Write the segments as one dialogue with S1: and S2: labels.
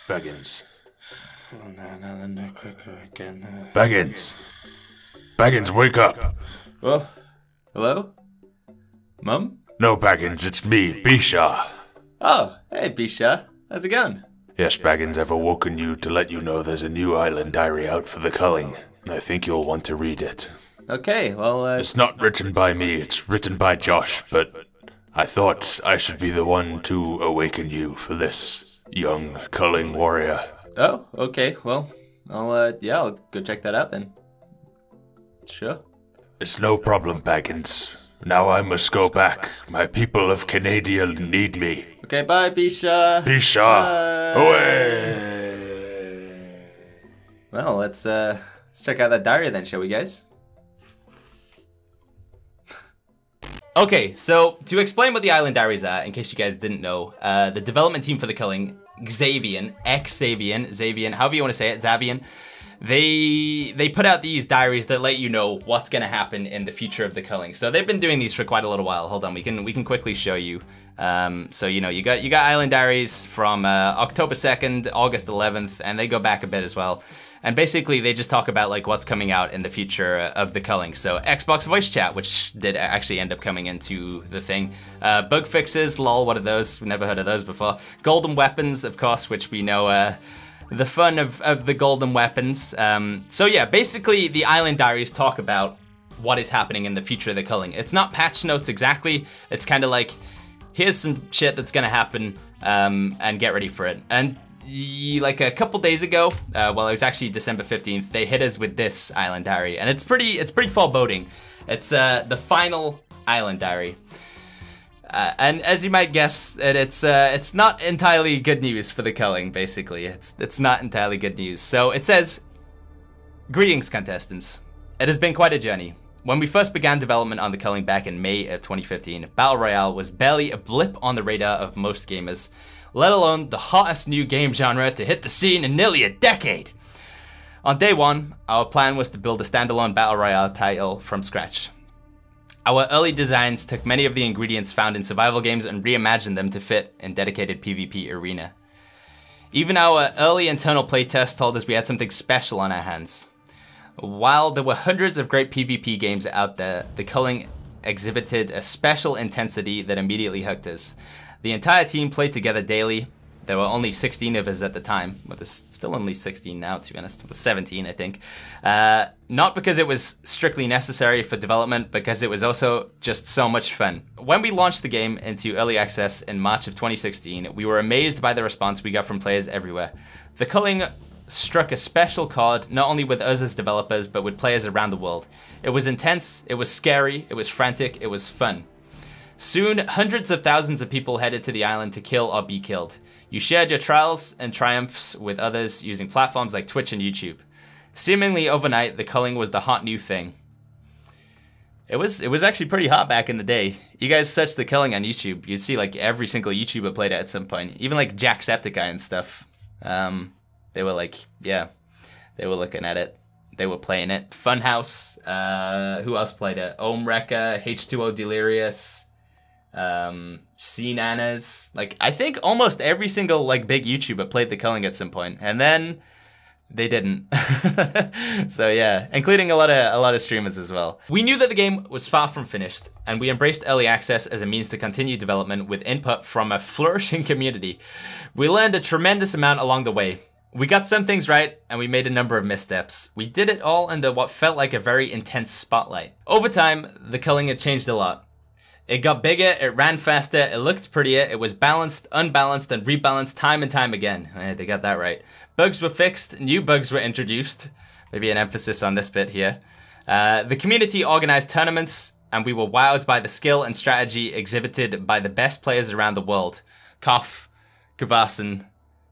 S1: Baggins.
S2: Oh no, no quicker again.
S1: Baggins. Baggins, wake up.
S2: Oh, hello? Mum?
S1: No, Baggins, it's me, Bisha.
S2: Oh, hey Bisha. How's it going?
S1: Yes, Baggins, I've awoken you to let you know there's a new island diary out for the culling. I think you'll want to read it.
S2: Okay, well,
S1: It's not written by me, it's written by Josh, but I thought I should be the one to awaken you for this, young culling warrior.
S2: Oh, okay, well, I'll go check that out then. Sure.
S1: It's no problem, Baggins. Now I must go back. My people of Canada need me.
S2: Okay, bye, Bisha.
S1: Bisha,
S2: Bye.
S1: away!
S2: Well, let's check out that diary then, shall we, guys? Okay, so to explain what the Island Diaries are, in case you guys didn't know, the development team for the Culling, Xavian, however you want to say it, Xavian, they put out these diaries that let you know what's going to happen in the future of the Culling. So they've been doing these for quite a little while. Hold on, we can quickly show you. So you know, you got Island Diaries from October 2nd, August 11th, and they go back a bit as well. And basically, they just talk about like what's coming out in the future of the Culling. So Xbox voice chat, which did actually end up coming into the thing. Bug fixes, lol, what are those? We've never heard of those before. Golden weapons, of course, which we know the fun of the golden weapons. So yeah, basically the Island Diaries talk about what is happening in the future of the Culling. It's not patch notes exactly. It's kind of like, here's some shit that's gonna happen, and get ready for it. And like a couple days ago, well, it was actually December 15th, they hit us with this Island Diary, and it's pretty foreboding. It's the final Island Diary. And as you might guess, it's not entirely good news for the Culling, basically. It's not entirely good news. So it says, "Greetings, contestants. It has been quite a journey. When we first began development on the Culling back in May of 2015, Battle Royale was barely a blip on the radar of most gamers, let alone the hottest new game genre to hit the scene in nearly a decade. On day one, our plan was to build a standalone Battle Royale title from scratch. Our early designs took many of the ingredients found in survival games and reimagined them to fit in dedicated PvP arena. Even our early internal playtest told us we had something special on our hands. While there were hundreds of great PvP games out there, the Culling exhibited a special intensity that immediately hooked us. The entire team played together daily. There were only 16 of us at the time, but there's still only 16 now, to be honest. It was 17, I think. Not because it was strictly necessary for development, because it was also just so much fun. When we launched the game into early access in March of 2016, we were amazed by the response we got from players everywhere. The Culling struck a special chord, not only with us as developers, but with players around the world. It was intense, it was scary, it was frantic, it was fun. Soon, hundreds of thousands of people headed to the island to kill or be killed. You shared your trials and triumphs with others using platforms like Twitch and YouTube. Seemingly overnight, the Culling was the hot new thing. It was actually pretty hot back in the day. You guys search the Culling on YouTube, you'd see like every single YouTuber played it at some point. Even like Jacksepticeye and stuff. They were like, yeah, they were looking at it. They were playing it. Funhouse, who else played it? Omreka, H2O Delirious, Cnanas. Like, I think almost every single like big YouTuber played the Culling at some point, and then they didn't. So yeah, including a lot of streamers as well. We knew that the game was far from finished, and we embraced early access as a means to continue development with input from a flourishing community. We learned a tremendous amount along the way. We got some things right, and we made a number of missteps. We did it all under what felt like a very intense spotlight. Over time, the Culling had changed a lot. It got bigger, it ran faster, it looked prettier, it was balanced, unbalanced, and rebalanced time and time again. They got that right. Bugs were fixed, new bugs were introduced. Maybe an emphasis on this bit here. The community organized tournaments, and we were wowed by the skill and strategy exhibited by the best players around the world. Cough, Kvassen,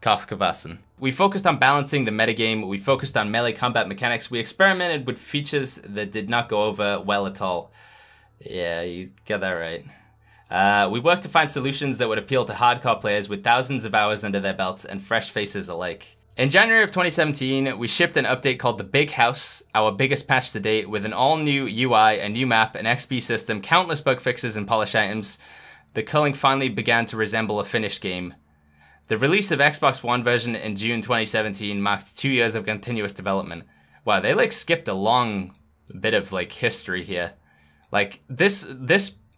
S2: cough, Kvassen. We focused on balancing the metagame, we focused on melee combat mechanics, we experimented with features that did not go over well at all. Yeah, you got that right. We worked to find solutions that would appeal to hardcore players with thousands of hours under their belts and fresh faces alike. In January of 2017, we shipped an update called The Big House, our biggest patch to date, with an all-new UI, a new map, an XP system, countless bug fixes and polish items. The Culling finally began to resemble a finished game. The release of Xbox One version in June 2017 marked 2 years of continuous development. Wow, they like skipped a long bit of like history here. Like this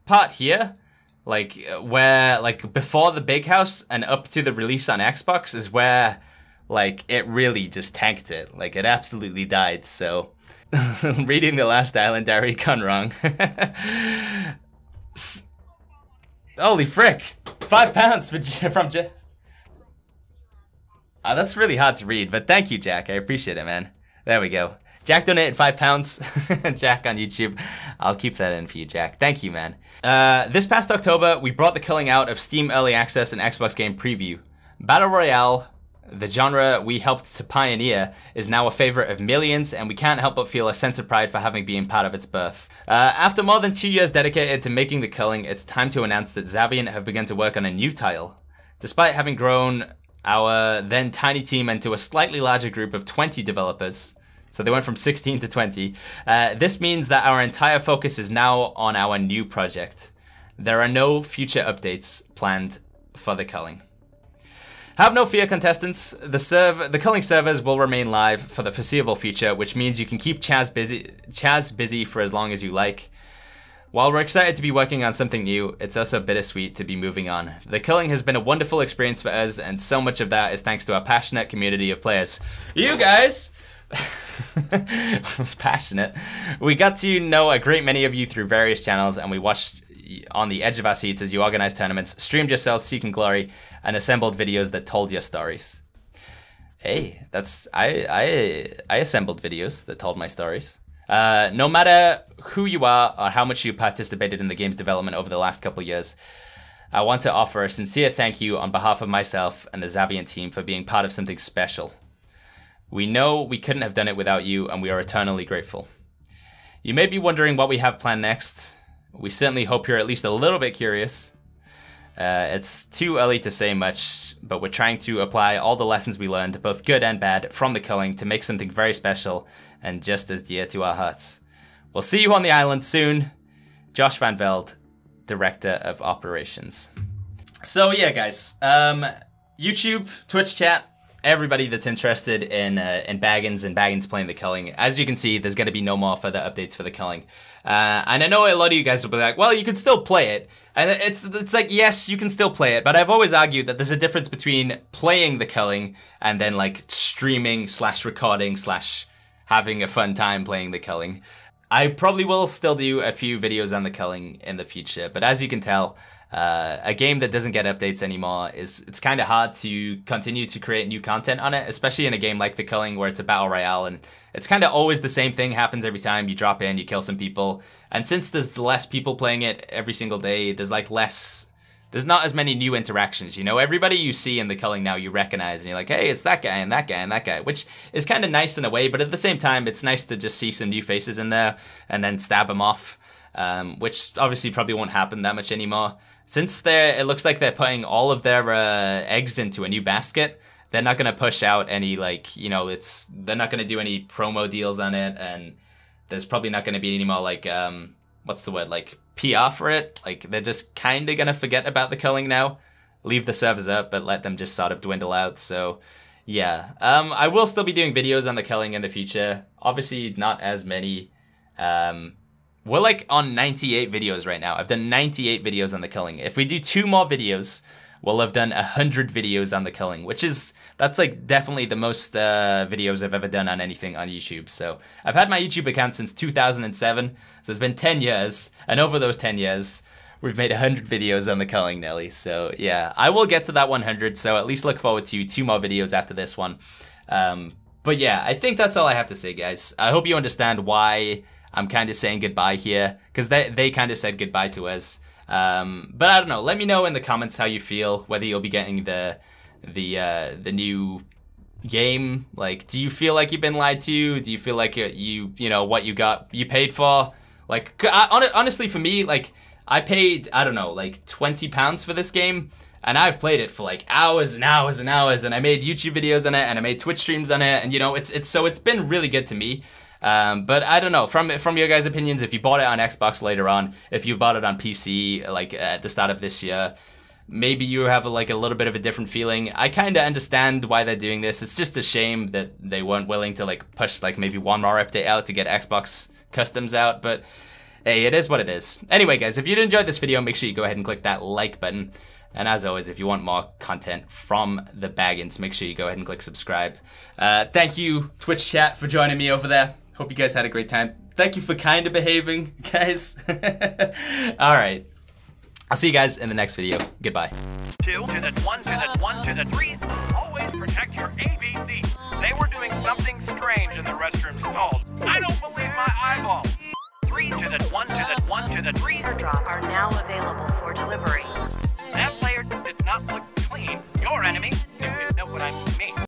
S2: part here, like where like before the big house and up to the release on Xbox is where like it really just tanked it. Like it absolutely died. So reading the last Island Diary gone wrong. Holy frick! £5 from Jack. That's really hard to read, but thank you, Jack. I appreciate it, man. There we go. Jack donated £5. Jack on YouTube. I'll keep that in for you, Jack. Thank you, man. This past October, we brought the Culling out of Steam Early Access and Xbox Game Preview. Battle Royale, the genre we helped to pioneer, is now a favorite of millions, and we can't help but feel a sense of pride for having been part of its birth. After more than 2 years dedicated to making the Culling, it's time to announce that Xavian have begun to work on a new title. Despite having grown our then tiny team into a slightly larger group of 20 developers, so they went from 16 to 20, this means that our entire focus is now on our new project. There are no future updates planned for the Culling. Have no fear, contestants. The Culling servers will remain live for the foreseeable future, which means you can keep Chaz busy for as long as you like. While we're excited to be working on something new, it's also bittersweet to be moving on. The Culling has been a wonderful experience for us, and so much of that is thanks to our passionate community of players. You guys! Passionate. We got to know a great many of you through various channels, and we watched on the edge of our seats as you organized tournaments, streamed yourselves seeking glory, and assembled videos that told your stories. Hey, I assembled videos that told my stories. No matter who you are or how much you participated in the game's development over the last couple years, I want to offer a sincere thank you on behalf of myself and the Xavian team for being part of something special. We know we couldn't have done it without you, and we are eternally grateful. You may be wondering what we have planned next. We certainly hope you're at least a little bit curious. It's too early to say much, but we're trying to apply all the lessons we learned, both good and bad, from the Culling to make something very special and just as dear to our hearts. We'll see you on the island soon. Josh Van Velde, Director of Operations. So yeah, guys, YouTube, Twitch chat, everybody that's interested in Baggins and Baggins playing the Culling. As you can see, there's going to be no more further updates for the Culling. And I know a lot of you guys will be like, well, you can still play it. And it's like, yes, you can still play it. But I've always argued that there's a difference between playing the Culling and then like streaming / recording / having a fun time playing the Culling. I probably will still do a few videos on the Culling in the future. But as you can tell, a game that doesn't get updates anymore it's kind of hard to continue to create new content on it, especially in a game like the Culling where it's a battle royale and it's kind of always the same thing happens every time. You drop in, you kill some people, and since there's less people playing it every single day, there's not as many new interactions. You know, everybody you see in the Culling now you recognize, and you're like, hey, it's that guy and that guy and that guy, which is kind of nice in a way, but at the same time it's nice to just see some new faces in there and then stab them off, which obviously probably won't happen that much anymore. Since it looks like they're putting all of their eggs into a new basket, they're not going to push out any, like, you know, they're not going to do any promo deals on it, and there's probably not going to be any more, like, what's the word, like, PR for it. Like, they're just kind of going to forget about the Culling now, leave the servers up, but let them just sort of dwindle out, so, yeah. I will still be doing videos on the Culling in the future. Obviously, not as many. We're like on 98 videos right now. I've done 98 videos on the Culling. If we do 2 more videos, we'll have done 100 videos on the Culling, that's like definitely the most videos I've ever done on anything on YouTube. So I've had my YouTube account since 2007, so it's been 10 years, and over those 10 years, we've made 100 videos on the Culling, Nelly. So yeah, I will get to that 100, so at least look forward to 2 more videos after this one. But yeah, I think that's all I have to say, guys. I hope you understand why I'm kind of saying goodbye here, because they kind of said goodbye to us. But I don't know. Let me know in the comments how you feel, whether you'll be getting the new game. Like, do you feel like you've been lied to? Do you feel like you know what you paid for? Like, honestly, for me, like, I paid, I don't know, like £20 for this game, and I've played it for like hours and hours and hours, and I made YouTube videos on it, and I made Twitch streams on it, and you know, it's been really good to me. But I don't know, from your guys' opinions, if you bought it on Xbox later on, if you bought it on PC, like at the start of this year, maybe you have like a little bit of a different feeling. I kind of understand why they're doing this. It's just a shame that they weren't willing to like push like maybe one more update out to get Xbox customs out, but hey, it is what it is. Anyway, guys, if you did enjoy this video, make sure you go ahead and click that like button. And as always, if you want more content from the Baggins, make sure you go ahead and click subscribe. Thank you, Twitch chat, for joining me over there. Hope you guys had a great time. Thank you for kind of behaving, guys. All right. I'll see you guys in the next video. Goodbye.
S3: 2 to the 1 to the 1 to the 3. Always protect your ABC. They were doing something strange in the restroom stalls. I don't believe my eyeballs. 3 to the 1 to the 1 to the 3.
S4: Airdrops are now available for delivery.